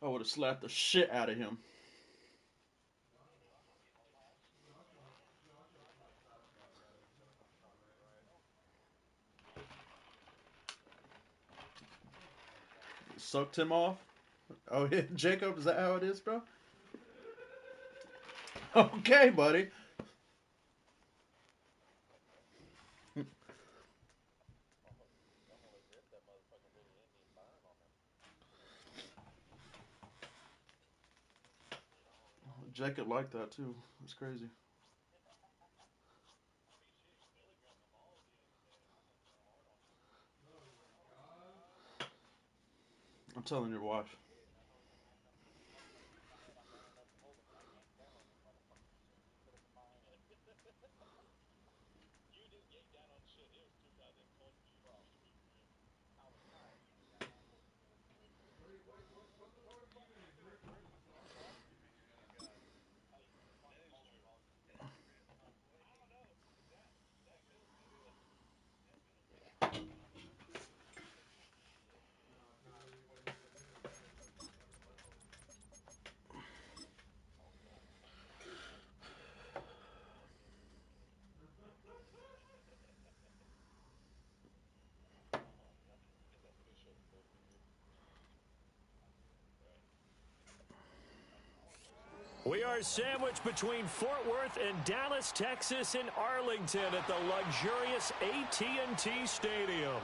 I would have slapped the shit out of him. Sucked him off. Oh, yeah, Jacob, is that how it is, bro? Okay, buddy. Jacob liked that too. It's crazy. I'm telling your wife. We are sandwiched between Fort Worth and Dallas, Texas, and Arlington at the luxurious AT&T Stadium.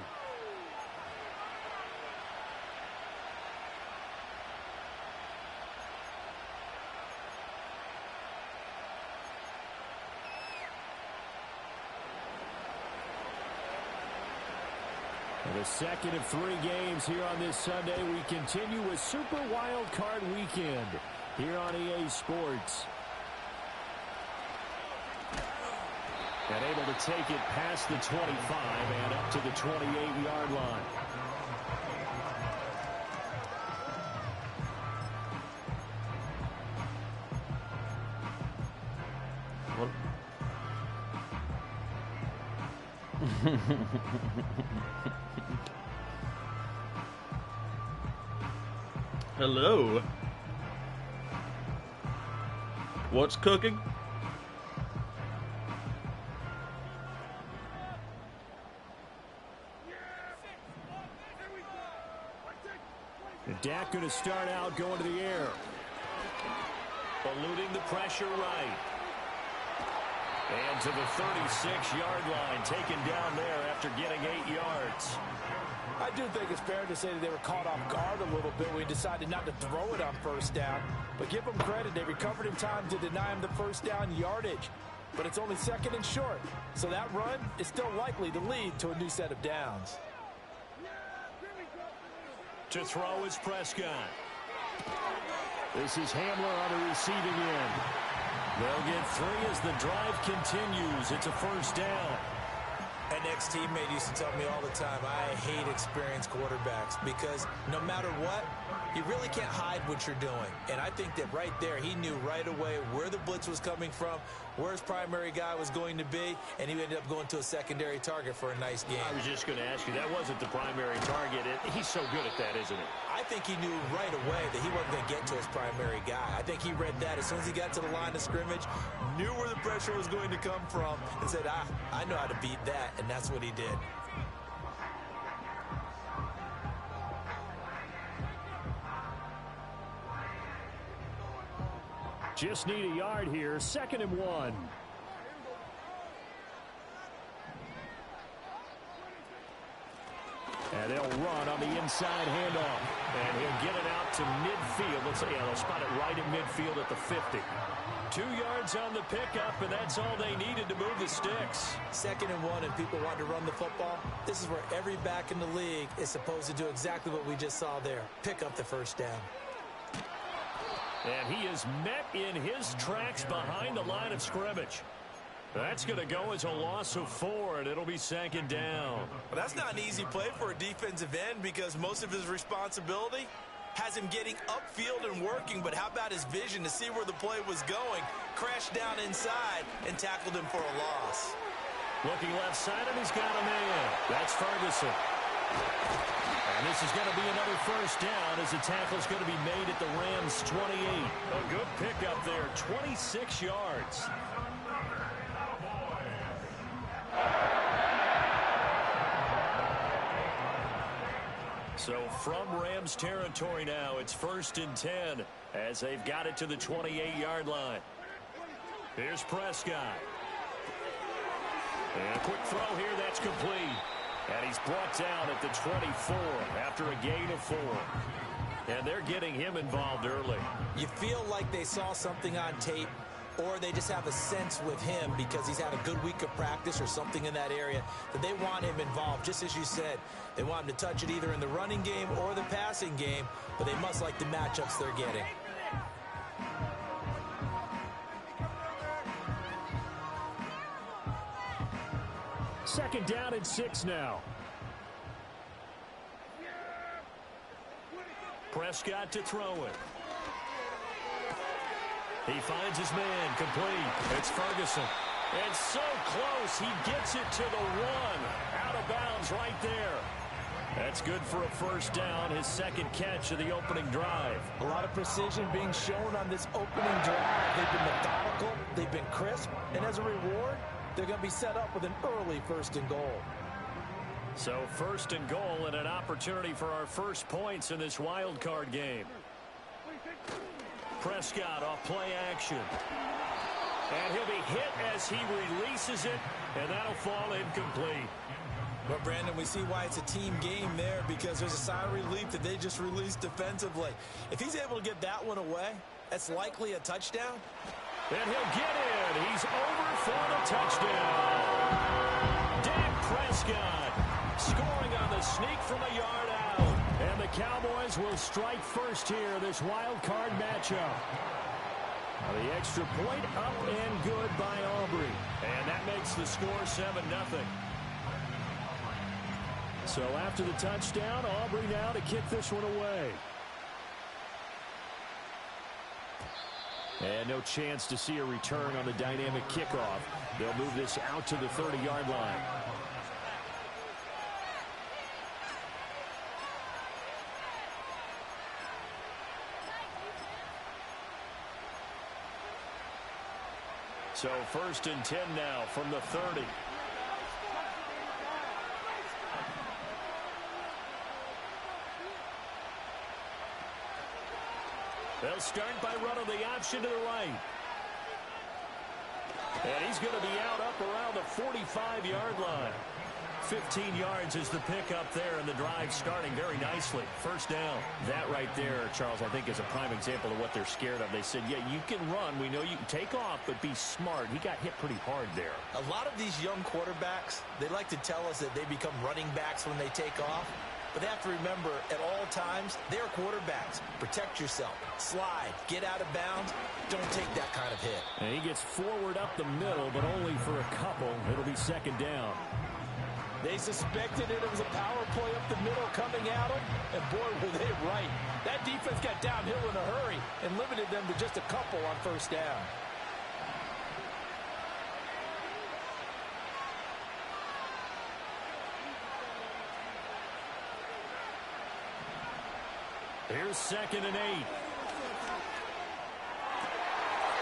For the second of 3 games here on this Sunday, we continue with Super Wild Card Weekend here on EA Sports. And able to take it past the 25 and up to the 28-yard line. Hello. What's cooking? Dak going to start out going to the air. Eluding the pressure right. And to the 36-yard line, taken down there after getting 8 yards. I do think it's fair to say that they were caught off guard a little bit when we decided not to throw it on first down. But give them credit, they recovered in time to deny him the first down yardage. But it's only second and short, so that run is still likely to lead to a new set of downs. To throw is Prescott. This is Hamler on the receiving end. They'll get 3 as the drive continues. It's a first down. An ex-teammate used to tell me all the time, I hate experienced quarterbacks because no matter what, you really can't hide what you're doing. And I think that right there, he knew right away where the blitz was coming from, where his primary guy was going to be, and he ended up going to a secondary target for a nice game. I was just going to ask you, that wasn't the primary target. He's so good at that, isn't it? I think he knew right away that he wasn't going to get to his primary guy. I think he read that as soon as he got to the line of scrimmage, knew where the pressure was going to come from, and said, I know how to beat that, and that's what he did. Just need a yard here, 2nd and 1. And they'll run on the inside handoff. And he'll get it out to midfield. They'll spot it right in midfield at the 50. 2 yards on the pickup, and that's all they needed to move the sticks. 2nd and 1, and people want to run the football. This is where every back in the league is supposed to do exactly what we just saw there. Pick up the first down. And he is met in his tracks behind the line of scrimmage. That's going to go as a loss of 4, and it'll be 2nd down. Well, that's not an easy play for a defensive end because most of his responsibility has him getting upfield and working, but how about his vision to see where the play was going, crashed down inside, and tackled him for a loss. Looking left side, and he's got a man. That's Ferguson. And This is going to be another first down as the tackle is going to be made at the Rams' 28. A good pickup there, 26 yards. So from Rams territory now, it's 1st and 10 as they've got it to the 28-yard line. Here's Prescott. And a quick throw here, that's complete. And he's brought down at the 24 after a gain of 4. And they're getting him involved early. You feel like they saw something on tape, or they just have a sense with him because he's had a good week of practice or something in that area that they want him involved. Just as you said, they want him to touch it either in the running game or the passing game, but they must like the matchups they're getting. Second down and 6 now. Prescott to throw it. He finds his man, complete. It's Ferguson. And so close, he gets it to the 1. Out of bounds right there. That's good for a first down, his second catch of the opening drive. A lot of precision being shown on this opening drive. They've been methodical, they've been crisp, and as a reward, they're going to be set up with an early 1st and goal. So 1st and goal and an opportunity for our first points in this wild card game. Prescott off play action. And he'll be hit as he releases it, and that'll fall incomplete. Well, Brandon, we see why it's a team game there, because there's a sigh of relief that they just released defensively. If he's able to get that one away, that's likely a touchdown. And he'll get in. He's over for the touchdown. Dak Prescott scoring on the sneak from a yard out. And the Cowboys will strike first here, this wild card matchup. The extra point up and good by Aubrey. And that makes the score 7-0. So after the touchdown, Aubrey now to kick this one away. And no chance to see a return on the dynamic kickoff. They'll move this out to the 30-yard line. So 1st and 10 now from the 30. They'll start by running the option to the right. And he's going to be out up around the 45-yard line. 15 yards is the pickup there, and the drive starting very nicely. First down. That right there, Charles, I think is a prime example of what they're scared of. They said, yeah, you can run. We know you can take off, but be smart. He got hit pretty hard there. A lot of these young quarterbacks, they like to tell us that they become running backs when they take off. But they have to remember, at all times, they're quarterbacks. Protect yourself. Slide. Get out of bounds. Don't take that kind of hit. And he gets forward up the middle, but only for a couple. It'll be second down. They suspected it was a power play up the middle coming at them, and boy, were they right. That defense got downhill in a hurry and limited them to just a couple on first down. Here's 2nd and 8.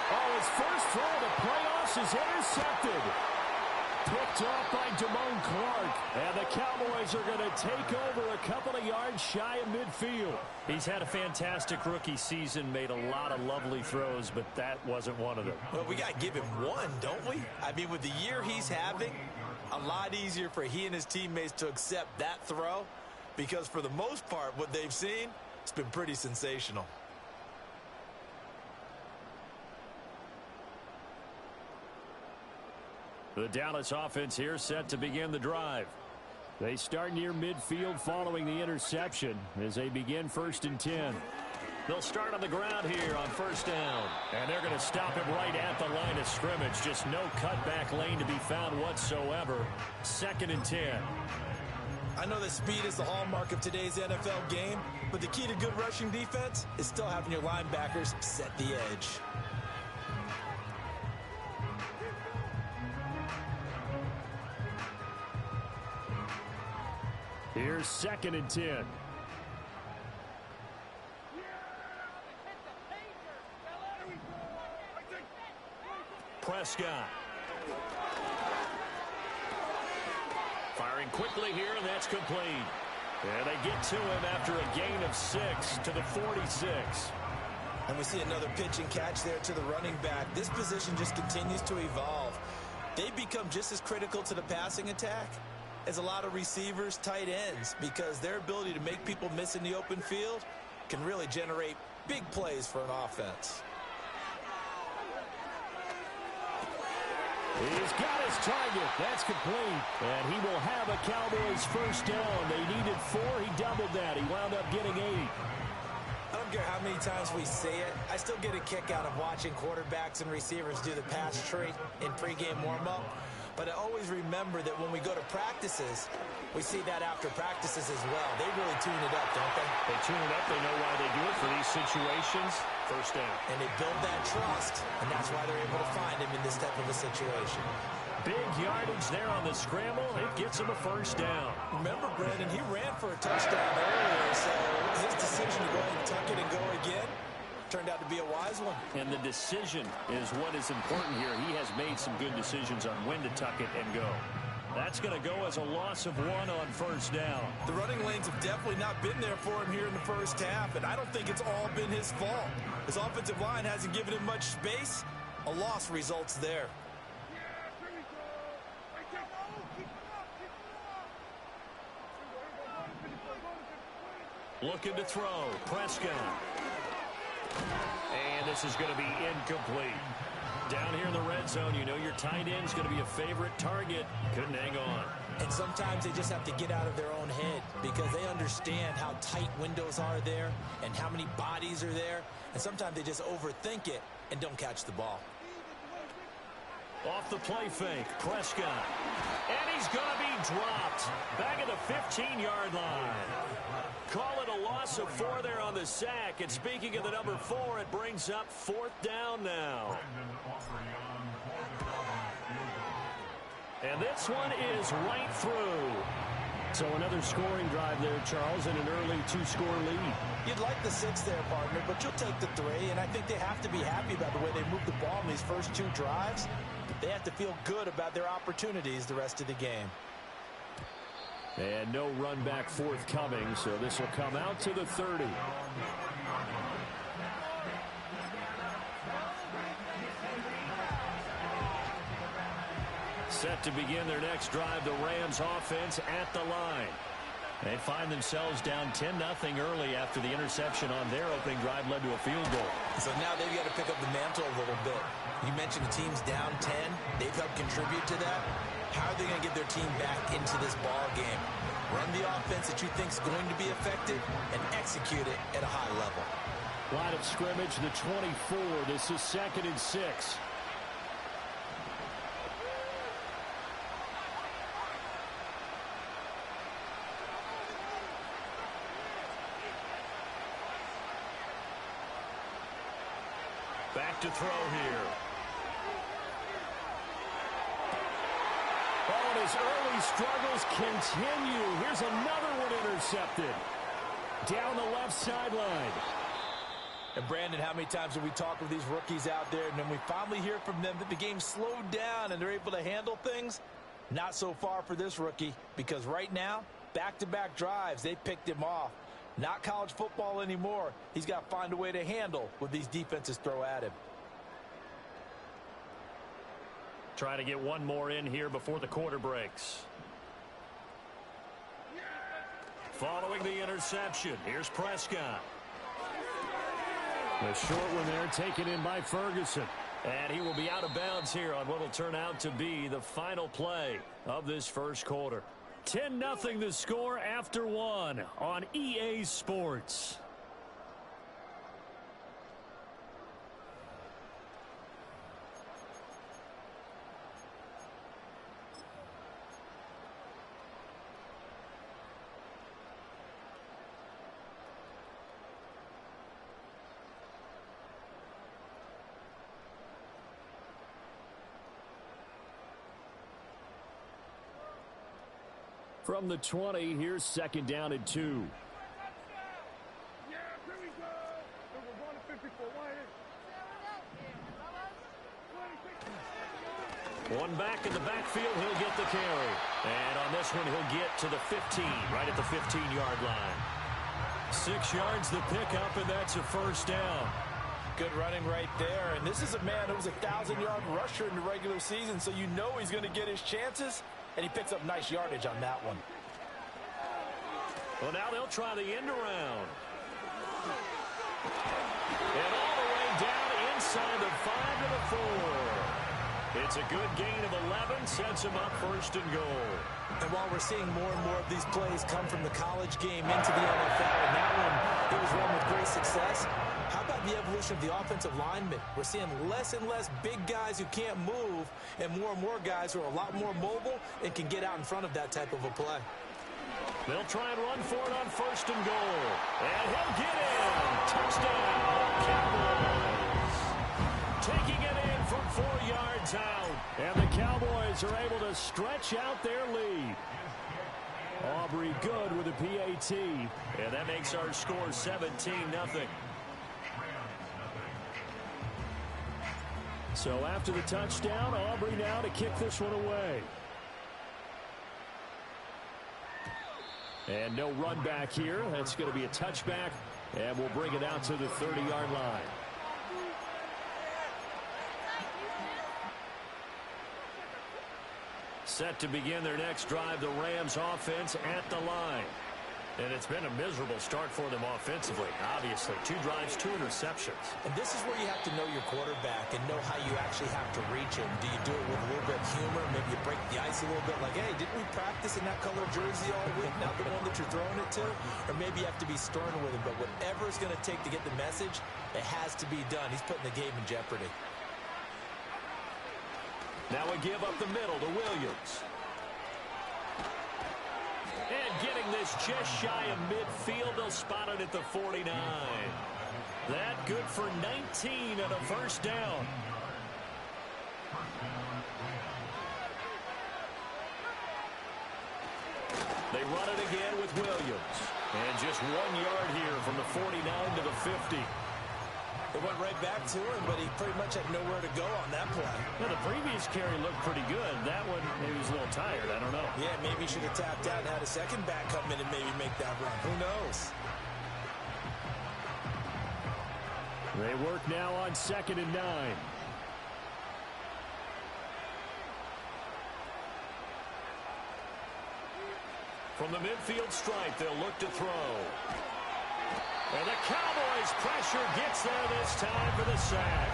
Oh, his first throw of the playoffs is intercepted. Picked off by Damone Clark. And the Cowboys are going to take over a couple of yards shy of midfield. He's had a fantastic rookie season, made a lot of lovely throws, but that wasn't one of them. Well, we got to give him one, don't we? I mean, with the year he's having, a lot easier for he and his teammates to accept that throw, because for the most part, what they've seen, it's been pretty sensational. The Dallas offense here set to begin the drive. They start near midfield following the interception as they begin 1st and 10. They'll start on the ground here on first down. And they're going to stop him right at the line of scrimmage. Just no cutback lane to be found whatsoever. 2nd and 10. I know that speed is the hallmark of today's NFL game, but the key to good rushing defense is still having your linebackers set the edge. Here's 2nd and 10. Prescott. Firing quickly here, and that's complete. And they get to him after a gain of 6 to the 46. And we see another pitch and catch there to the running back. This position just continues to evolve. They become just as critical to the passing attack as a lot of receivers, tight ends, because their ability to make people miss in the open field can really generate big plays for an offense. He's got his target. That's complete. And he will have a Cowboys first down. They needed 4. He doubled that. He wound up getting 8. I don't care how many times we say it, I still get a kick out of watching quarterbacks and receivers do the pass tree in pregame warm-up. But I always remember that when we go to practices, we see that after practices as well. They really tune it up, don't they? They tune it up. They know why they do it for these situations. First down. And they build that trust, and that's why they're able to find him in this type of a situation. Big yardage there on the scramble. It gets him a first down. Remember, Brandon, he ran for a touchdown earlier, so his decision to go ahead and tuck it and go again turned out to be a wise one. And the decision is what is important here. He has made some good decisions on when to tuck it and go. That's going to go as a loss of 1 on first down. The running lanes have definitely not been there for him here in the first half, and I don't think it's all been his fault. His offensive line hasn't given him much space. A loss results there. Looking to throw. Prescott. And this is going to be incomplete. Down here in the red zone, you know your tight end's going to be a favorite target. Couldn't hang on. And sometimes they just have to get out of their own head because they understand how tight windows are there and how many bodies are there. And sometimes they just overthink it and don't catch the ball. Off the play fake, Prescott. And he's going to be dropped. Back at the 15-yard line. Call it a loss of 4 there on the sack. And speaking of the number 4, it brings up 4th down now. And this one is right through. So another scoring drive there, Charles, and an early 2-score lead. You'd like the 6 there, partner, but you'll take the 3. And I think they have to be happy about the way they moved the ball in these first 2 drives. They have to feel good about their opportunities the rest of the game. And no run back forthcoming, so this will come out to the 30. Set to begin their next drive, the Rams offense at the line. They find themselves down 10-0 early after the interception on their opening drive led to a field goal. So now they've got to pick up the mantle a little bit. You mentioned the team's down 10. They've helped contribute to that. How are they going to get their team back into this ball game? Run the offense that you think is going to be effective and execute it at a high level. Line of scrimmage, the 24. This is 2nd and 6. Back to throw here. Oh, and his early struggles continue. Here's another one intercepted. Down the left sideline. And Brandon, how many times have we talked with these rookies out there, and then we finally hear from them that the game slowed down and they're able to handle things? Not so far for this rookie, because right now, back-to-back drives, they picked him off. Not college football anymore. He's got to find a way to handle what these defenses throw at him. Try to get one more in here before the quarter breaks. Following the interception, here's Prescott. The short one there taken in by Ferguson. And he will be out of bounds here on what will turn out to be the final play of this first quarter. 10-0 the score after 1 on EA Sports. From the 20, here's 2nd down and 2. back in the backfield. He'll get the carry. And on this one, he'll get to the 15, right at the 15-yard line. 6 yards the pickup, and that's a first down. Good running right there. And this is a man who was a 1,000-yard rusher in the regular season, so you know he's going to get his chances, and he picks up nice yardage on that one. Well, now they'll try the end around. And all the way down inside the 5 to the 4. It's a good gain of 11, sets him up first and goal. And while we're seeing more and more of these plays come from the college game into the NFL, and that one, it was run with great success, how about the evolution of the offensive linemen? We're seeing less and less big guys who can't move, and more guys who are a lot more mobile and can get out in front of that type of a play. They'll try and run for it on first and goal. And he'll get in. Touchdown, Cowboys. Taking it in from 4 yards out. And the Cowboys are able to stretch out their lead. Aubrey good with a PAT. And that makes our score 17-0. So after the touchdown, Aubrey now to kick this one away. And no run back here. That's going to be a touchback. And we'll bring it out to the 30-yard line. Set to begin their next drive, the Rams offense at the line. And it's been a miserable start for them offensively, obviously. 2 drives, 2 interceptions. And this is where you have to know your quarterback and know how you actually have to reach him. Do you do it with a little bit of humor? Maybe you break the ice a little bit like, hey, didn't we practice in that color jersey all week, not the one that you're throwing it to? Or maybe you have to be stern with him. But whatever it's going to take to get the message, it has to be done. He's putting the game in jeopardy. Now we give up the middle to Williams. And getting this just shy of midfield, they'll spot it at the 49. That good for 19 and a first down. They run it again with Williams. And just 1 yard here from the 49 to the 50. It went right back to him, but he pretty much had nowhere to go on that play. Well, the previous carry looked pretty good. That one, maybe he was a little tired. I don't know. Yeah, maybe he should have tapped out and had a second back come in and maybe make that run. Who knows? They work now on 2nd and 9. From the midfield stripe, they'll look to throw. And the Cowboys pressure gets there this time for the sack.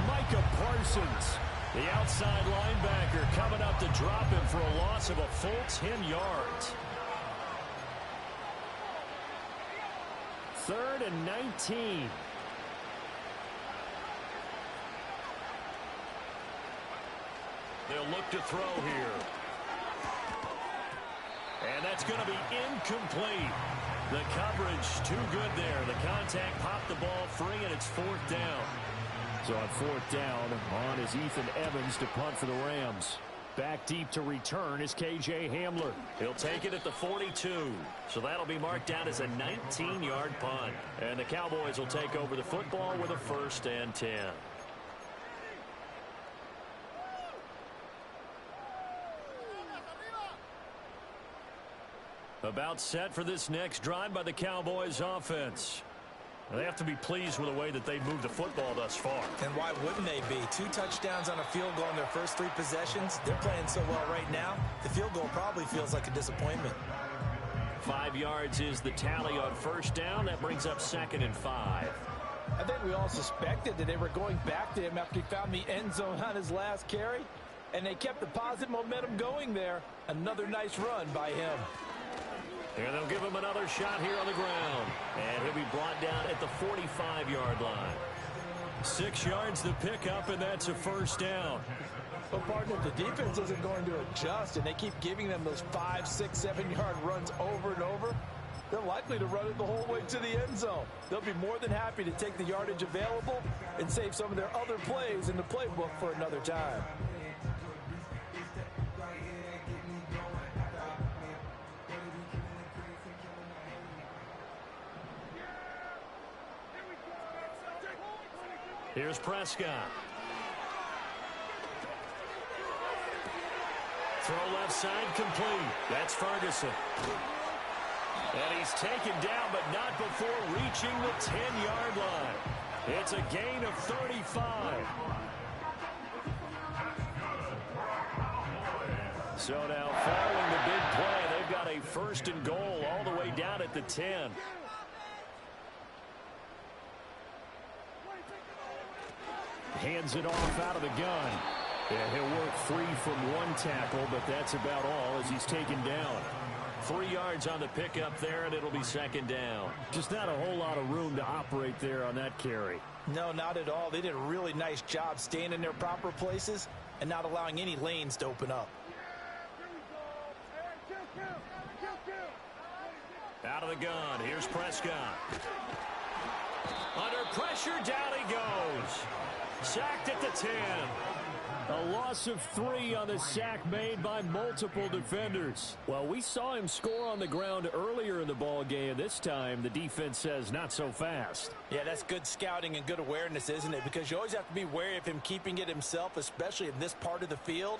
Micah Parsons, the outside linebacker, coming up to drop him for a loss of a full 10 yards. 3rd and 19. They'll look to throw here. And that's going to be incomplete. The coverage too good there. The contact popped the ball free, and it's 4th down. So on 4th down, on is Ethan Evans to punt for the Rams. Back deep to return is KJ Hamler. He'll take it at the 42. So that'll be marked down as a 19-yard punt. And the Cowboys will take over the football with a 1st and 10. About set for this next drive by the Cowboys offense. They have to be pleased with the way that they've moved the football thus far. And why wouldn't they be? 2 touchdowns on a field goal in their first 3 possessions. They're playing so well right now, the field goal probably feels like a disappointment. 5 yards is the tally on 1st down. That brings up 2nd and 5. I think we all suspected that they were going back to him after he found the end zone on his last carry. And they kept the positive momentum going there. Another nice run by him. And they'll give him another shot here on the ground. And he'll be brought down at the 45-yard line. 6 yards to pick up, and that's a 1st down. But, partner, if the defense isn't going to adjust and they keep giving them those 5, 6, 7-yard runs over and over, they're likely to run it the whole way to the end zone. They'll be more than happy to take the yardage available and save some of their other plays in the playbook for another time. Here's Prescott. Throw left side complete. That's Ferguson. And he's taken down, but not before reaching the 10-yard line. It's a gain of 35. So now following the big play, they've got a 1st and goal all the way down at the 10. Hands it off out of the gun. Yeah, he'll work free from one tackle, but that's about all as he's taken down. 3 yards on the pickup there, and it'll be 2nd down. Just not a whole lot of room to operate there on that carry. No, not at all. They did a really nice job staying in their proper places and not allowing any lanes to open up. Out of the gun, here's Prescott. Under pressure, down he goes. Sacked at the 10. A loss of 3 on the sack made by multiple defenders. Well, we saw him score on the ground earlier in the ball game. This time, the defense says not so fast. Yeah, that's good scouting and good awareness, isn't it? Because you always have to be wary of him keeping it himself, especially in this part of the field.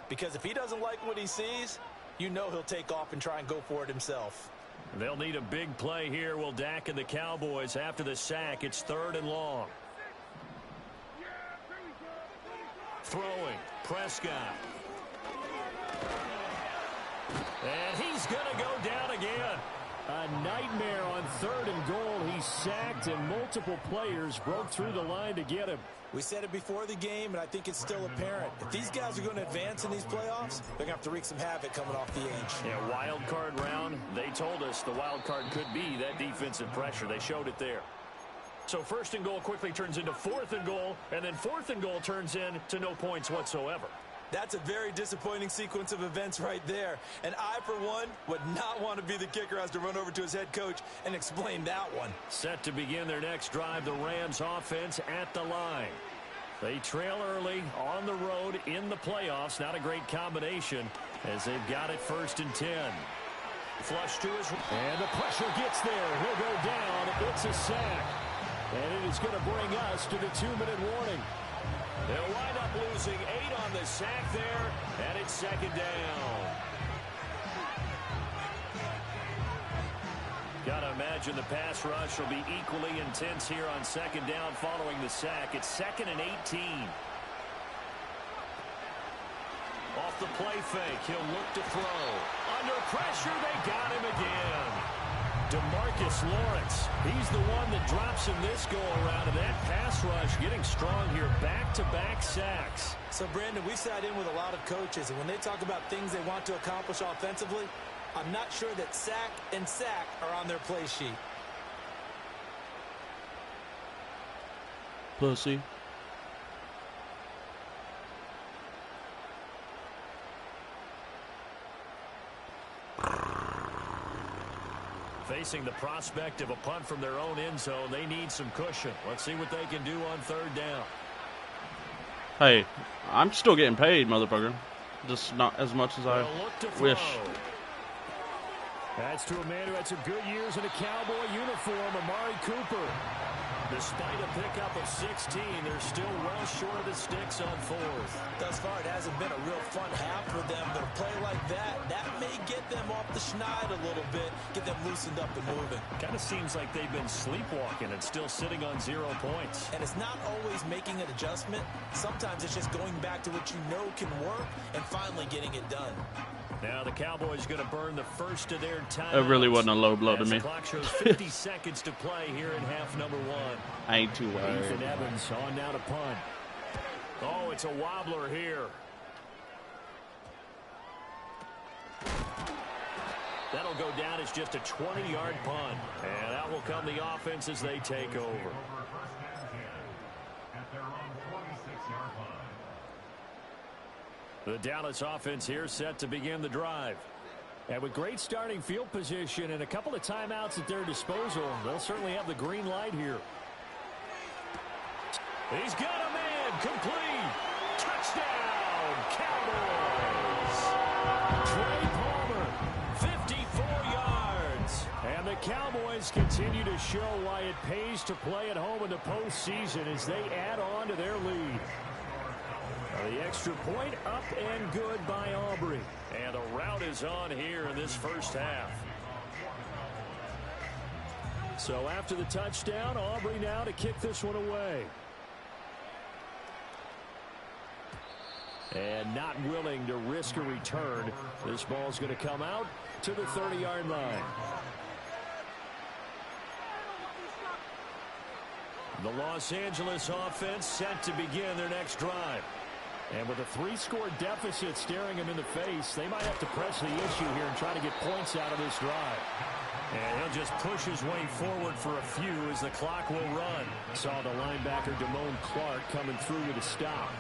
Because if he doesn't like what he sees, you know he'll take off and try and go for it himself. They'll need a big play here, will Dak and the Cowboys. After the sack, it's 3rd and long. Throwing, Prescott. And he's going to go down again. A nightmare on 3rd and goal. He's sacked, and multiple players broke through the line to get him. We said it before the game, and I think it's still apparent. If these guys are going to advance in these playoffs, they're going to have to wreak some havoc coming off the edge. Yeah, wild card round. They told us the wild card could be that defensive pressure. They showed it there. So 1st and goal quickly turns into 4th and goal, and then 4th and goal turns into no points whatsoever. That's a very disappointing sequence of events right there. And I, for one, would not want to be the kicker who has to run over to his head coach and explain that one. Set to begin their next drive, the Rams offense at the line. They trail early on the road in the playoffs. Not a great combination as they've got it 1st and 10. Flush to his... And the pressure gets there. He'll go down. It's a sack. And it is going to bring us to the 2-minute warning. They'll wind up losing 8 on the sack there, and it's 2nd down. Got to imagine the pass rush will be equally intense here on 2nd down following the sack. It's 2nd and 18. Off the play fake, he'll look to throw. Under pressure, they got him again. DeMarcus Lawrence, he's the one that drops in this go-around, and that pass rush getting strong here, back-to-back sacks. So, Brandon, we sat in with a lot of coaches, and when they talk about things they want to accomplish offensively, I'm not sure that sack and sack are on their play sheet. Pussy. Facing the prospect of a punt from their own end zone, they need some cushion. Let's see what they can do on 3rd down. Hey, I'm still getting paid, motherfucker. Just not as much as I wish. That's to a man who had some good years in a Cowboy uniform, Amari Cooper. Despite a pickup of 16, they're still well short of the sticks on 4th. Thus far, it hasn't been a real fun half for them, but a play like that may get them off the schneid a little bit, get them loosened up and moving. Kind of seems like they've been sleepwalking and still sitting on 0 points. And it's not always making an adjustment. Sometimes it's just going back to what you know can work and finally getting it done. Now the Cowboys going to burn the first of their timeouts. It really wasn't a low blow to me. The clock shows 50 seconds to play here in half number 1. I ain't too worried. Ethan Evans on now to punt. Oh, it's a wobbler here. That'll go down as just a 20-yard punt. And that will come the offense as they take over. The Dallas offense here set to begin the drive. And with great starting field position and a couple of timeouts at their disposal, they'll certainly have the green light here. He's got a man, complete. Touchdown, Cowboys. Trey Palmer, 54 yards. And the Cowboys continue to show why it pays to play at home in the postseason as they add on to their lead. The extra point up and good by Aubrey. And a rout is on here in this first half. So after the touchdown, Aubrey now to kick this one away. And not willing to risk a return. This ball's going to come out to the 30-yard line. The Los Angeles offense set to begin their next drive. And with a 3-score deficit staring them in the face, they might have to press the issue here and try to get points out of this drive. And he'll just push his way forward for a few as the clock will run. Saw the linebacker Damone Clark coming through with a stop.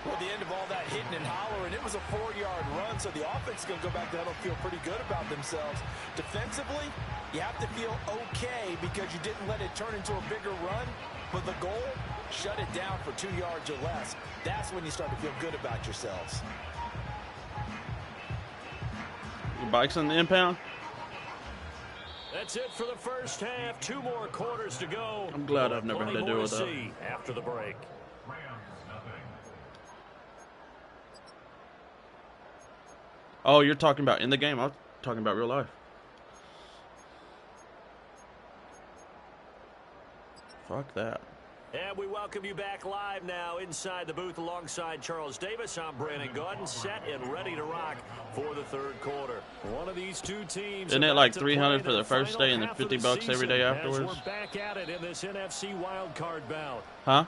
Well, at the end of all that hitting and hollering, it was a 4-yard run, so the offense is going to go back to huddle and feel pretty good about themselves. Defensively, you have to feel okay because you didn't let it turn into a bigger run, but the goal, shut it down for 2 yards or less. That's when you start to feel good about yourselves. Your bike's on the impound? That's it for the first half. 2 more quarters to go. I'm glad I've never had to deal with that. After the break. Oh, you're talking about in the game. I'm talking about real life. Fuck that. And we welcome you back live now inside the booth alongside Charles Davis. I'm Brandon Gordon, set and ready to rock for the third quarter. One of these two teams. Isn't it like $300 for the first day and then $50 every day afterwards? We're back at it in this NFC wildcard bout. Huh?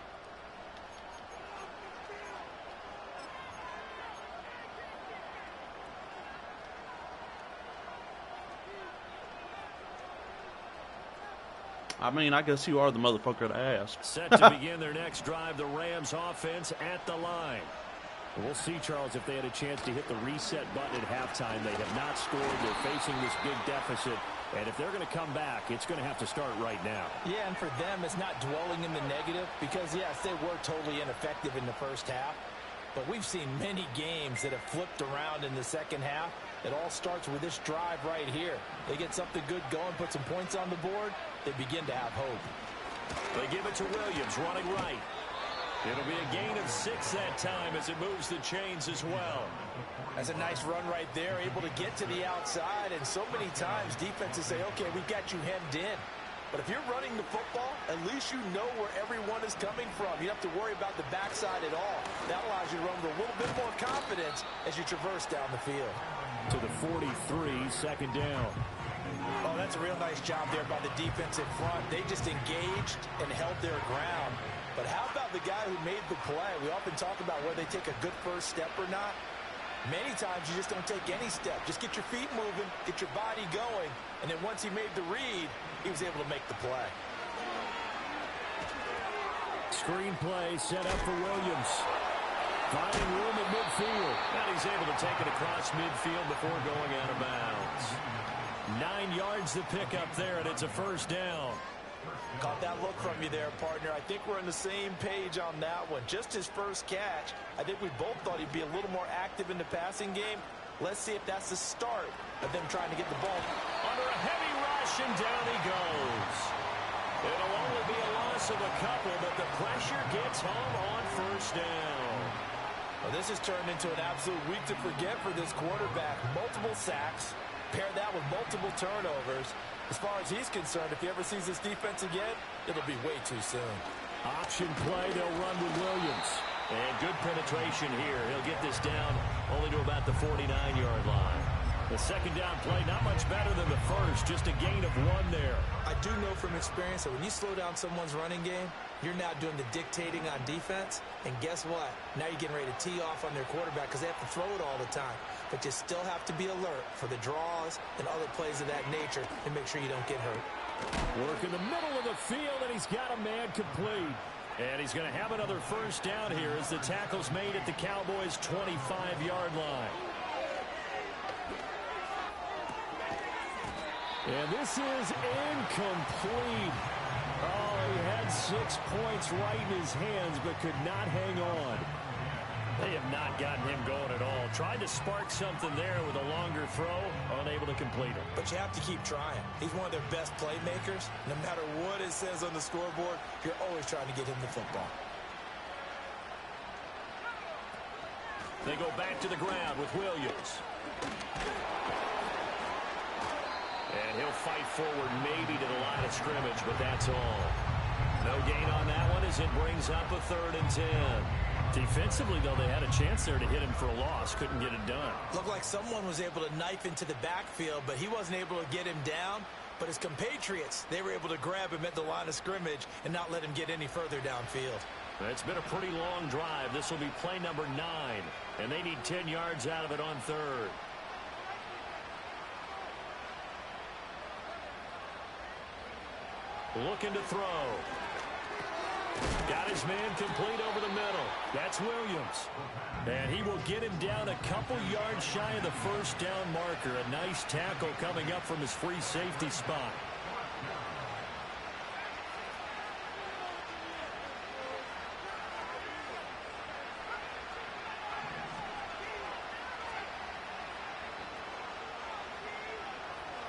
I mean, I guess you are the motherfucker to ask. Set to begin their next drive, the Rams offense at the line. We'll see, Charles, if they had a chance to hit the reset button at halftime. They have not scored. They're facing this big deficit. And if they're going to come back, it's going to have to start right now. Yeah, and for them, it's not dwelling in the negative because, yes, they were totally ineffective in the first half. But we've seen many games that have flipped around in the second half. It all starts with this drive right here. They get something good going, put some points on the board, they begin to have hope. They give it to Williams, running right. It'll be a gain of 6 that time as it moves the chains as well. That's a nice run right there, able to get to the outside. And so many times defenses say, okay, we've got you hemmed in. But if you're running the football, at least you know where everyone is coming from. You don't have to worry about the backside at all. That allows you to run with a little bit more confidence as you traverse down the field. To the 43, second down. Oh, that's a real nice job there by the defensive front. They just engaged and held their ground. But how about the guy who made the play? We often talk about whether they take a good first step or not. Many times you just don't take any step. Just get your feet moving, get your body going, and then once he made the read, he was able to make the play. Screen play set up for Williams. Finding room at midfield. And he's able to take it across midfield before going out of bounds. 9 yards to pick up there, and it's a first down. Caught that look from you there, partner. I think we're on the same page on that one. Just his first catch. I think we both thought he'd be a little more active in the passing game. Let's see if that's the start of them trying to get the ball. Under a heavy rush, and down he goes. It'll only be a loss of a couple, but the pressure gets home on first down. Well, this has turned into an absolute week to forget for this quarterback. Multiple sacks. Pair that with multiple turnovers. As far as he's concerned, if he ever sees this defense again, it'll be way too soon. Option play, they'll run with Williams. And good penetration here. He'll get this down only to about the 49-yard line. The second down play, not much better than the first, just a gain of 1 there. I do know from experience that when you slow down someone's running game, you're now doing the dictating on defense. And guess what? Now you're getting ready to tee off on their quarterback because they have to throw it all the time. But you still have to be alert for the draws and other plays of that nature and make sure you don't get hurt. Work in the middle of the field, and he's got a man complete. And he's going to have another first down here as the tackle's made at the Cowboys' 25-yard line. And this is incomplete. Oh, he had 6 points right in his hands, but could not hang on. They have not gotten him going at all. Tried to spark something there with a longer throw, unable to complete it. But you have to keep trying. He's one of their best playmakers. No matter what it says on the scoreboard, you're always trying to get him the football. They go back to the ground with Williams. And he'll fight forward maybe to the line of scrimmage, but that's all. No gain on that one as it brings up a 3rd and 10. Defensively, though, they had a chance there to hit him for a loss. Couldn't get it done. Looked like someone was able to knife into the backfield, but he wasn't able to get him down. But his compatriots, they were able to grab him at the line of scrimmage and not let him get any further downfield. It's been a pretty long drive. This will be play number 9, and they need 10 yards out of it on 3rd. Looking to throw. Got his man complete over the middle. That's Williams. And he will get him down a couple yards shy of the first down marker. A nice tackle coming up from his free safety spot.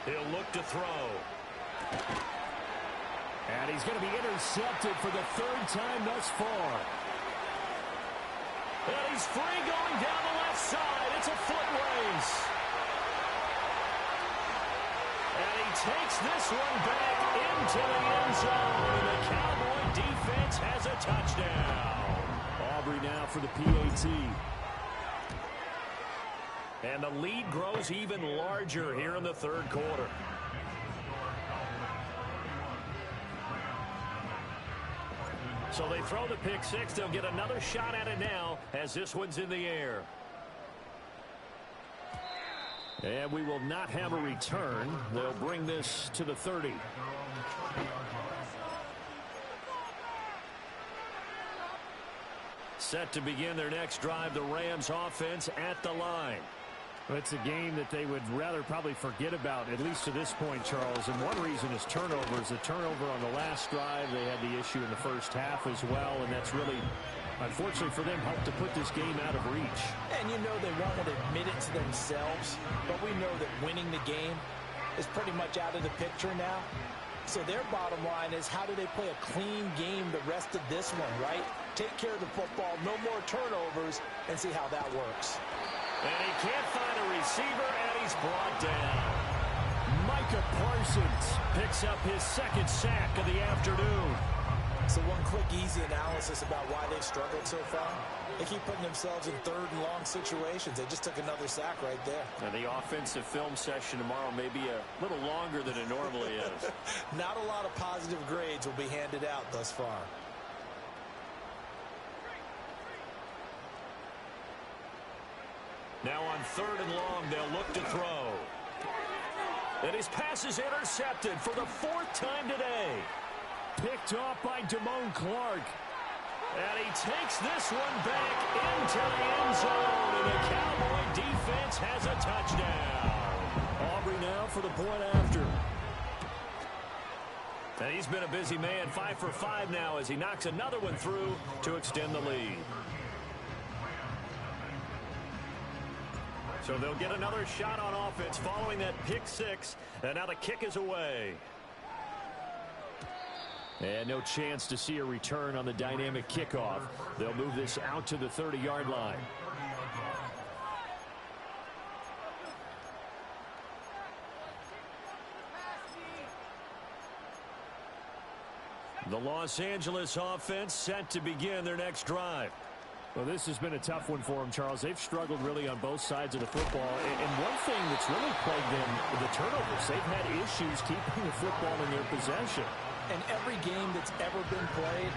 He'll look to throw. And he's going to be intercepted for the 3rd time thus far. And he's free going down the left side. It's a foot race. And he takes this one back into the end zone. And the Cowboy defense has a touchdown. Aubrey now for the PAT. And the lead grows even larger here in the 3rd quarter. So they throw the pick 6. They'll get another shot at it now as this one's in the air. And we will not have a return. They'll bring this to the 30. Set to begin their next drive, the Rams offense at the line. It's a game that they would rather probably forget about, at least to this point, Charles. And one reason is turnovers. The turnover on the last drive, they had the issue in the first half as well. And that's really, unfortunately for them, helped to put this game out of reach. And you know they won't admit it to themselves, but we know that winning the game is pretty much out of the picture now. So their bottom line is, how do they play a clean game the rest of this one, right? Take care of the football, no more turnovers, and see how that works. And he can't find a receiver, and he's brought down. Micah Parsons picks up his 2nd sack of the afternoon. So one quick, easy analysis about why they've struggled so far. They keep putting themselves in 3rd and long situations. They just took another sack right there. And the offensive film session tomorrow may be a little longer than it normally is. Not a lot of positive grades will be handed out thus far. Now on 3rd and long, they'll look to throw. And his pass is intercepted for the 4th time today. Picked off by Damone Clark. And he takes this one back into the end zone. And the Cowboy defense has a touchdown. Aubrey now for the point after. And he's been a busy man, 5 for 5 now as he knocks another one through to extend the lead. So they'll get another shot on offense following that pick 6. And now the kick is away. And no chance to see a return on the dynamic kickoff. They'll move this out to the 30-yard line. The Los Angeles offense set to begin their next drive. Well, this has been a tough one for them, Charles. They've struggled really on both sides of the football. And one thing that's really plagued them, the turnovers. They've had issues keeping the football in their possession. And every game that's ever been played,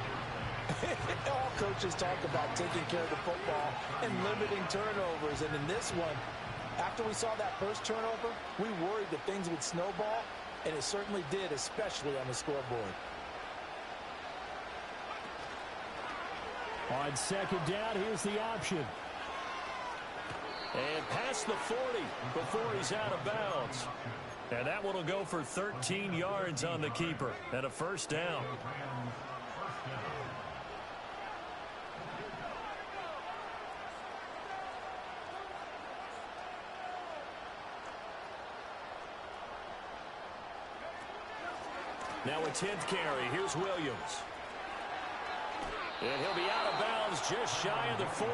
all coaches talk about taking care of the football and limiting turnovers. And in this one, after we saw that first turnover, we worried that things would snowball, and it certainly did, especially on the scoreboard. On 2nd down, here's the option. And past the 40 before he's out of bounds. And that one will go for 13 yards on the keeper and a 1st down. Now a 10th carry. Here's Williams. And he'll be out of bounds just shy of the 40.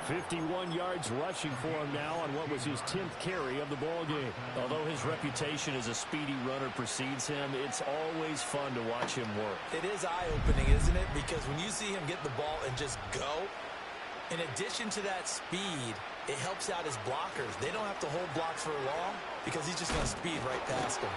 51 yards rushing for him now on what was his 10th carry of the ball game. Although his reputation as a speedy runner precedes him, it's always fun to watch him work. It is eye-opening, isn't it? Because when you see him get the ball and just go, in addition to that speed, it helps out his blockers. They don't have to hold blocks for long because he's just going to speed right past them.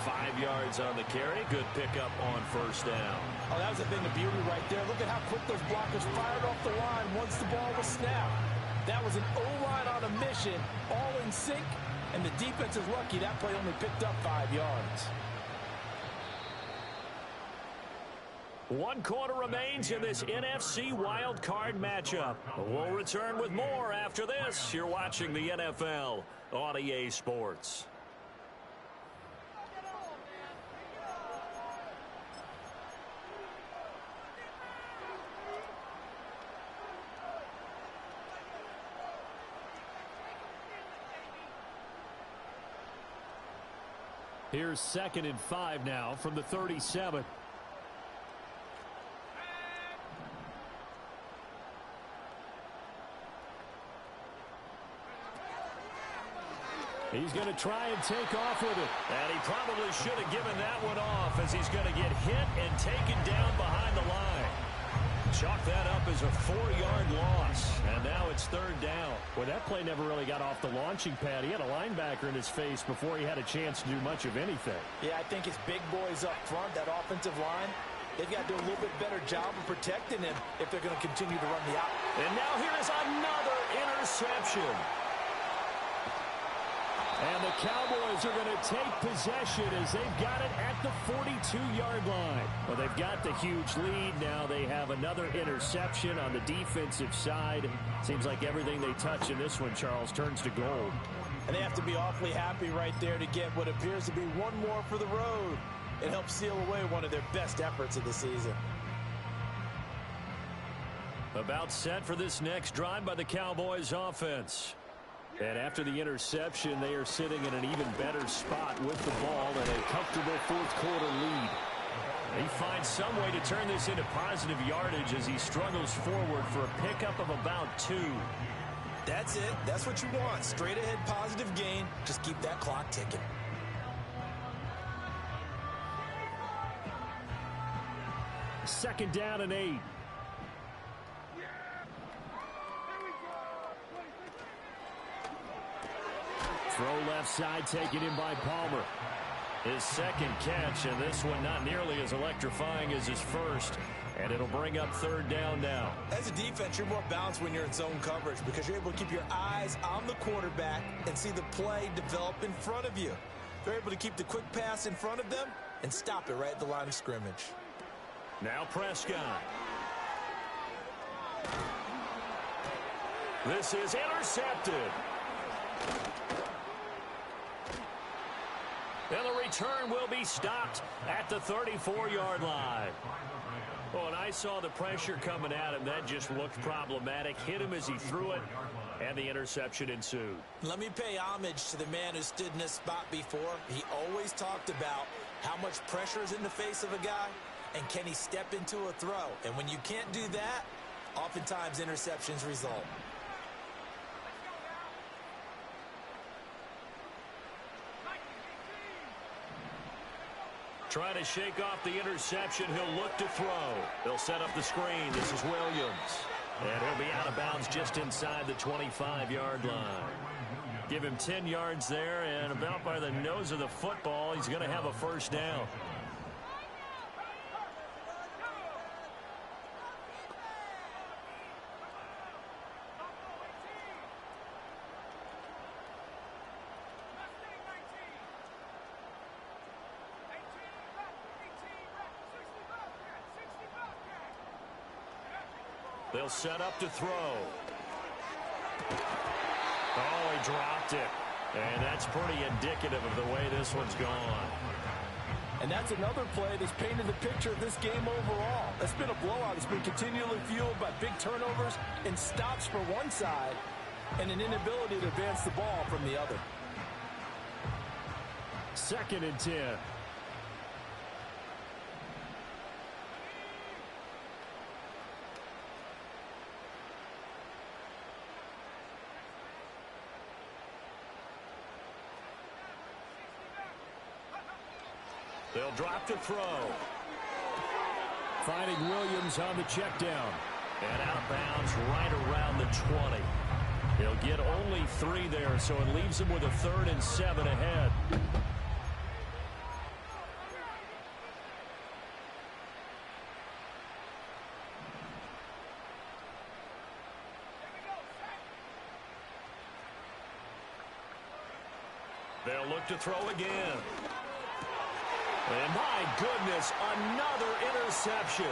5 yards on the carry. Good pickup on first down. Oh, that was a thing of beauty right there. Look at how quick those blockers fired off the line once the ball was snapped. That was an O-line on a mission, all in sync, and the defense is lucky that play only picked up 5 yards. 1 quarter remains in this NFC Wild Card matchup. We'll return with more after this. You're watching the NFL on EA Sports. Here's 2nd and 5 now from the 37. He's going to try and take off with it. And he probably should have given that one off as he's going to get hit and taken down behind the line. Chalk that up as a 4-yard loss, and now it's 3rd down. Well, that play never really got off the launching pad. He had a linebacker in his face before he had a chance to do much of anything. Yeah, I think his big boys up front, that offensive line, they've got to do a little bit better job of protecting him if they're going to continue to run the out. And now here is another interception. And the Cowboys are going to take possession as they've got it at the 42-yard line. Well, they've got the huge lead. Now they have another interception on the defensive side. Seems like everything they touch in this one, Charles, turns to gold. And they have to be awfully happy right there to get what appears to be one more for the road. It helps seal away one of their best efforts of the season. About set for this next drive by the Cowboys offense. And after the interception, they are sitting in an even better spot with the ball and a comfortable 4th quarter lead. He finds some way to turn this into positive yardage as he struggles forward for a pickup of about 2. That's it. That's what you want. Straight ahead positive gain. Just keep that clock ticking. Second down and 8. Throw left side, taken in by Palmer. His 2nd catch, and this one not nearly as electrifying as his first. And it'll bring up 3rd down now. As a defense, you're more balanced when you're in zone coverage because you're able to keep your eyes on the quarterback and see the play develop in front of you. They're able to keep the quick pass in front of them and stop it right at the line of scrimmage. Now Prescott. This is intercepted. And the return will be stopped at the 34-yard line. Oh, and I saw the pressure coming at him. That just looked problematic. Hit him as he threw it, and the interception ensued. Let me pay homage to the man who stood in this spot before. He always talked about how much pressure is in the face of a guy, and can he step into a throw. And when you can't do that, oftentimes interceptions result. Trying to shake off the interception. He'll look to throw. They'll set up the screen. This is Williams. And he'll be out of bounds just inside the 25-yard line. Give him 10 yards there, and about by the nose of the football, he's going to have a first down. They'll set up to throw. Oh, he dropped it. And that's pretty indicative of the way this one's gone. And that's another play that's painted the picture of this game overall. It's been a blowout. It's been continually fueled by big turnovers and stops for one side and an inability to advance the ball from the other. 2nd and 10. They'll drop to throw. Finding Williams on the check down. And out of bounds right around the 20. He'll get only 3 there, so it leaves him with a 3rd and 7 ahead. They'll look to throw again. And my goodness, another interception.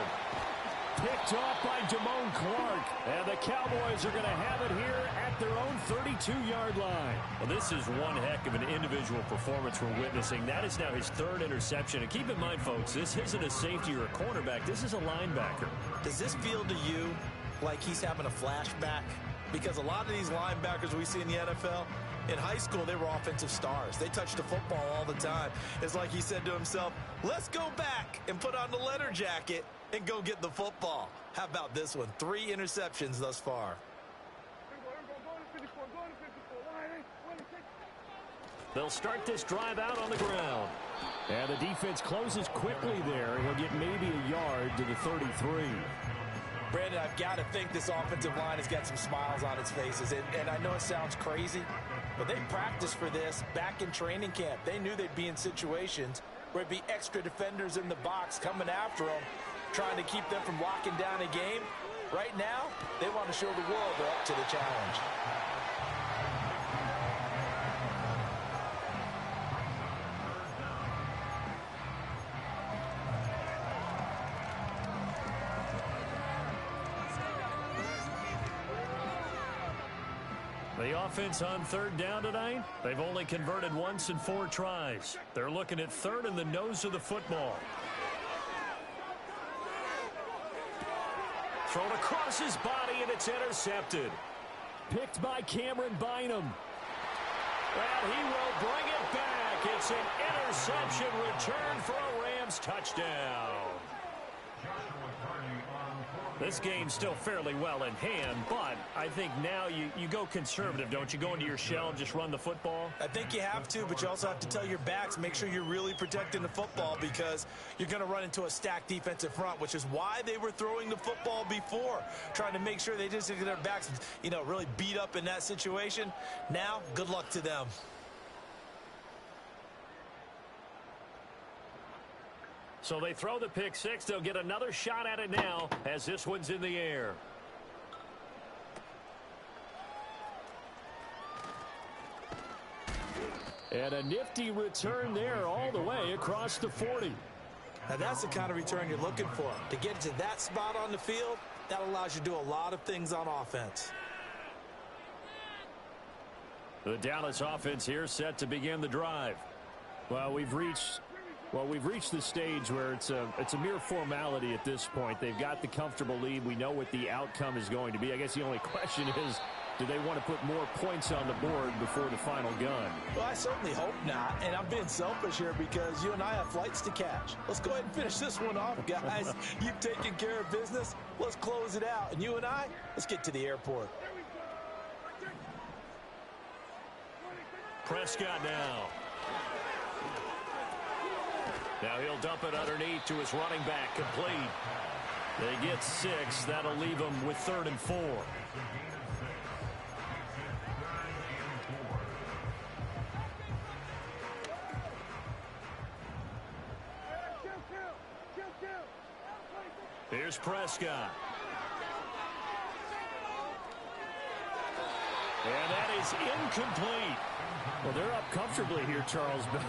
Picked off by Damone Clark. And the Cowboys are going to have it here at their own 32-yard line. Well, this is one heck of an individual performance we're witnessing. That is now his 3rd interception. And keep in mind, folks, this isn't a safety or a cornerback. This is a linebacker. Does this feel to you like he's having a flashback? Because a lot of these linebackers we see in the NFL, in high school, they were offensive stars. They touched the football all the time. It's like he said to himself, let's go back and put on the letter jacket and go get the football. How about this one? 3 interceptions thus far. They'll start this drive out on the ground. And the defense closes quickly there. He'll get maybe a yard to the 33. Brandon, I've got to think this offensive line has got some smiles on its faces. And I know it sounds crazy, but they practiced for this back in training camp. They knew they'd be in situations where it'd be extra defenders in the box coming after them, trying to keep them from locking down a game. Right now, they want to show the world they're up to the challenge. The offense on 3rd down tonight, they've only converted once in 4 tries. They're looking at 3rd in the nose of the football. Thrown across his body, and it's intercepted. Picked by Cameron Bynum. Well, he will bring it back. It's an interception return for a Rams touchdown. This game's still fairly well in hand, but I think now you go conservative, don't you? Go into your shell and just run the football? I think you have to, but you also have to tell your backs, make sure you're really protecting the football because you're going to run into a stacked defensive front, which is why they were throwing the football before, trying to make sure they just get their backs, really beat up in that situation. Now, good luck to them. So they throw the pick 6. They'll get another shot at it now as this one's in the air. And a nifty return there all the way across the 40. Now that's the kind of return you're looking for. To get to that spot on the field, that allows you to do a lot of things on offense. The Dallas offense here set to begin the drive. Well, we've reached the stage where it's a mere formality at this point. They've got the comfortable lead. We know what the outcome is going to be. I guess the only question is, do they want to put more points on the board before the final gun? Well, I certainly hope not. And I'm being selfish here because you and I have flights to catch. Let's go ahead and finish this one off, guys. You've taken care of business. Let's close it out. And you and I, let's get to the airport. Prescott now. Now he'll dump it underneath to his running back, complete. They get 6. That'll leave them with 3rd and 4. Here's Prescott. And that is incomplete. Well, they're up comfortably here, Charles, but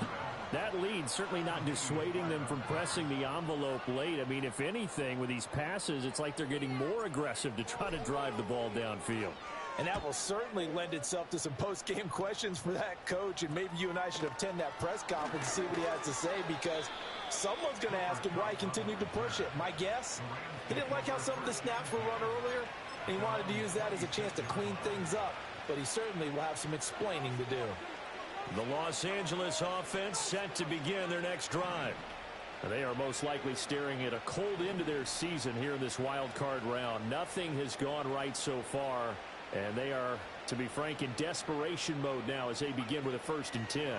that lead certainly not dissuading them from pressing the envelope late. I mean, if anything, with these passes, it's like they're getting more aggressive to try to drive the ball downfield. And that will certainly lend itself to some post-game questions for that coach. And maybe you and I should attend that press conference and see what he has to say, because someone's going to ask him why he continued to push it. My guess, he didn't like how some of the snaps were run earlier, and he wanted to use that as a chance to clean things up. But he certainly will have some explaining to do. The Los Angeles offense set to begin their next drive. They are most likely staring at a cold end to their season here in this wild card round. Nothing has gone right so far, and they are, to be frank, in desperation mode now as they begin with a 1st and 10.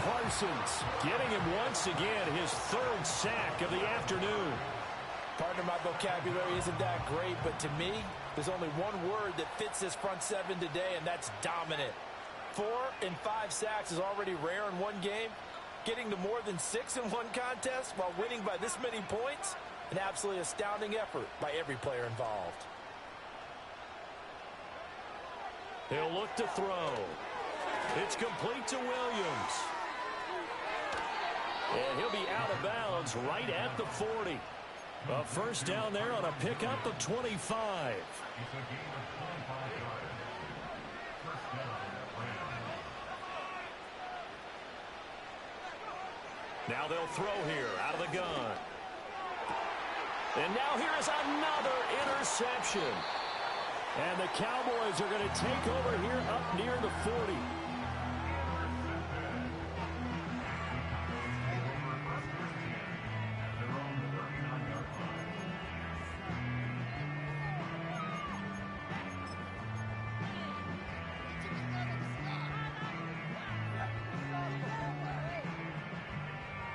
Parsons getting him once again, his third sack of the afternoon. Partner, my vocabulary isn't that great, but to me, there's only one word that fits this front seven today, and that's dominant. 4 and 5 sacks is already rare in one game. Getting to more than 6 in one contest while winning by this many points, an absolutely astounding effort by every player involved. He'll look to throw. It's complete to Williams. And he'll be out of bounds right at the 40. A first down there on a pickup of 25. Now they'll throw here out of the gun. And now here is another interception. And the Cowboys are going to take over here up near the 40.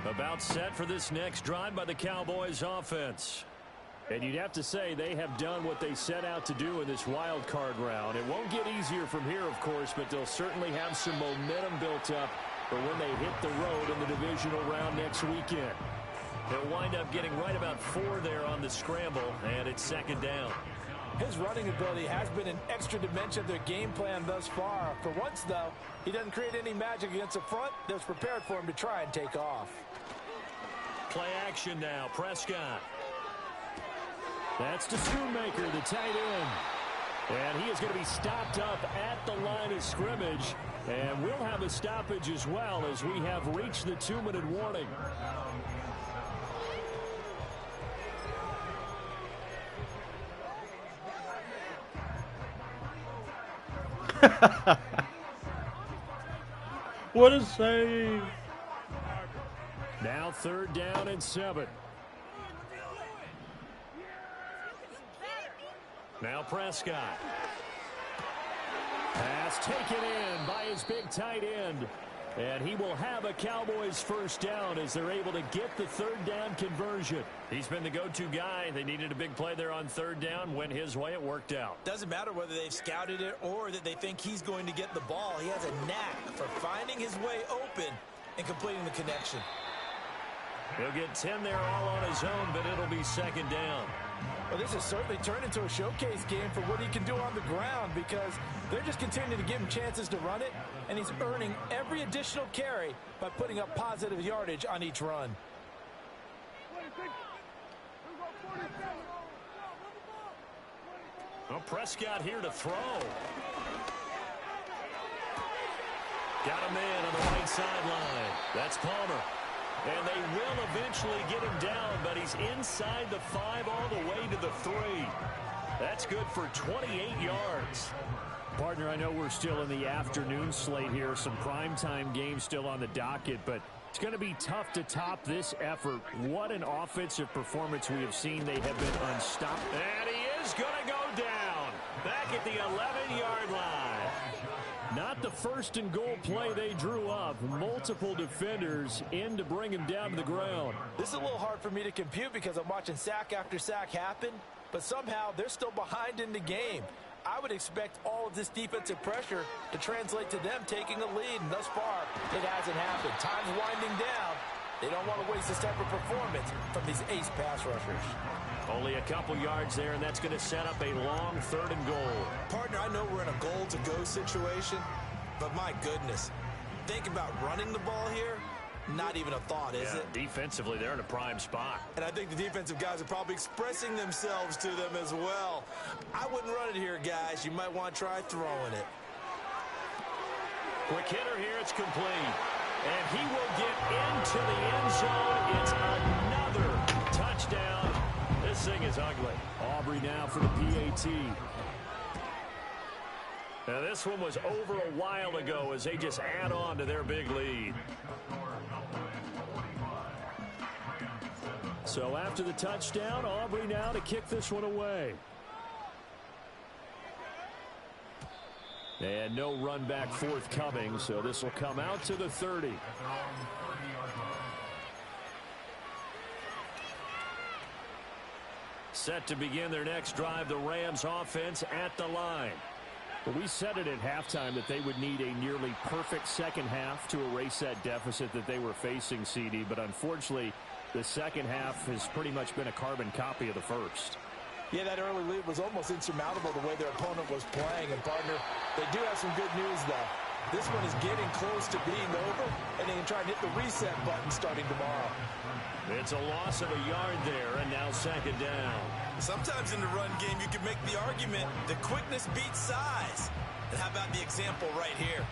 About set for this next drive by the Cowboys offense. And you'd have to say they have done what they set out to do in this wild card round. It won't get easier from here, of course, but they'll certainly have some momentum built up for when they hit the road in the divisional round next weekend. They'll wind up getting right about 4 there on the scramble, and it's second down. His running ability has been an extra dimension of their game plan thus far. For once, though, he doesn't create any magic against the front that's prepared for him to try and take off. Play action now, Prescott. That's to Schoonmaker, the tight end. And he is going to be stopped up at the line of scrimmage. And we'll have a stoppage as well as we have reached the 2-minute warning. What a save. Now 3rd down and 7. Now Prescott. Pass taken in by his big tight end. And he will have a Cowboys first down as they're able to get the 3rd down conversion. He's been the go-to guy. They needed a big play there on 3rd down. Went his way. It worked out. Doesn't matter whether they've scouted it or that they think he's going to get the ball. He has a knack for finding his way open and completing the connection. He'll get 10 there all on his own, but it'll be second down. Well, this has certainly turned into a showcase game for what he can do on the ground because they're just continuing to give him chances to run it, and he's earning every additional carry by putting up positive yardage on each run. Well, Prescott here to throw. Got him in on the right sideline. That's Palmer. And they will eventually get him down, but he's inside the 5 all the way to the 3. That's good for 28 yards. Partner, I know we're still in the afternoon slate here. Some primetime games still on the docket, but it's going to be tough to top this effort. What an offensive performance we have seen. They have been unstoppable. And he is going to go down back at the 11-yard line. Not the first and goal play they drew up. Multiple defenders in to bring him down to the ground. This is a little hard for me to compute because I'm watching sack after sack happen, but somehow they're still behind in the game. I would expect all of this defensive pressure to translate to them taking a lead, and thus far, it hasn't happened. Time's winding down. They don't want to waste this type of performance from these ace pass rushers. Only a couple yards there, and that's going to set up a long 3rd and goal. Partner, I know we're in a goal-to-go situation, but my goodness, think about running the ball here. Not even a thought, is it? Defensively, they're in a prime spot. And I think the defensive guys are probably expressing themselves to them as well. I wouldn't run it here, guys. You might want to try throwing it. Quick hitter here. It's complete. And he will get into the end zone. It's another touchdown. This thing is ugly. Aubrey now for the PAT. Now this one was over a while ago as they just add on to their big lead. So after the touchdown, Aubrey now to kick this one away. And no run back forthcoming, so this will come out to the 30. Set to begin their next drive, the Rams offense at the line. Well, we said it at halftime that they would need a nearly perfect second half to erase that deficit that they were facing, CD, but unfortunately the second half has pretty much been a carbon copy of the first. Yeah, that early lead was almost insurmountable the way their opponent was playing. And, partner, they do have some good news, though. This one is getting close to being over, and they can try and hit the reset button starting tomorrow. It's a loss of a yard there, and now second down. Sometimes in the run game, you can make the argument that quickness beats size. And how about the example right here?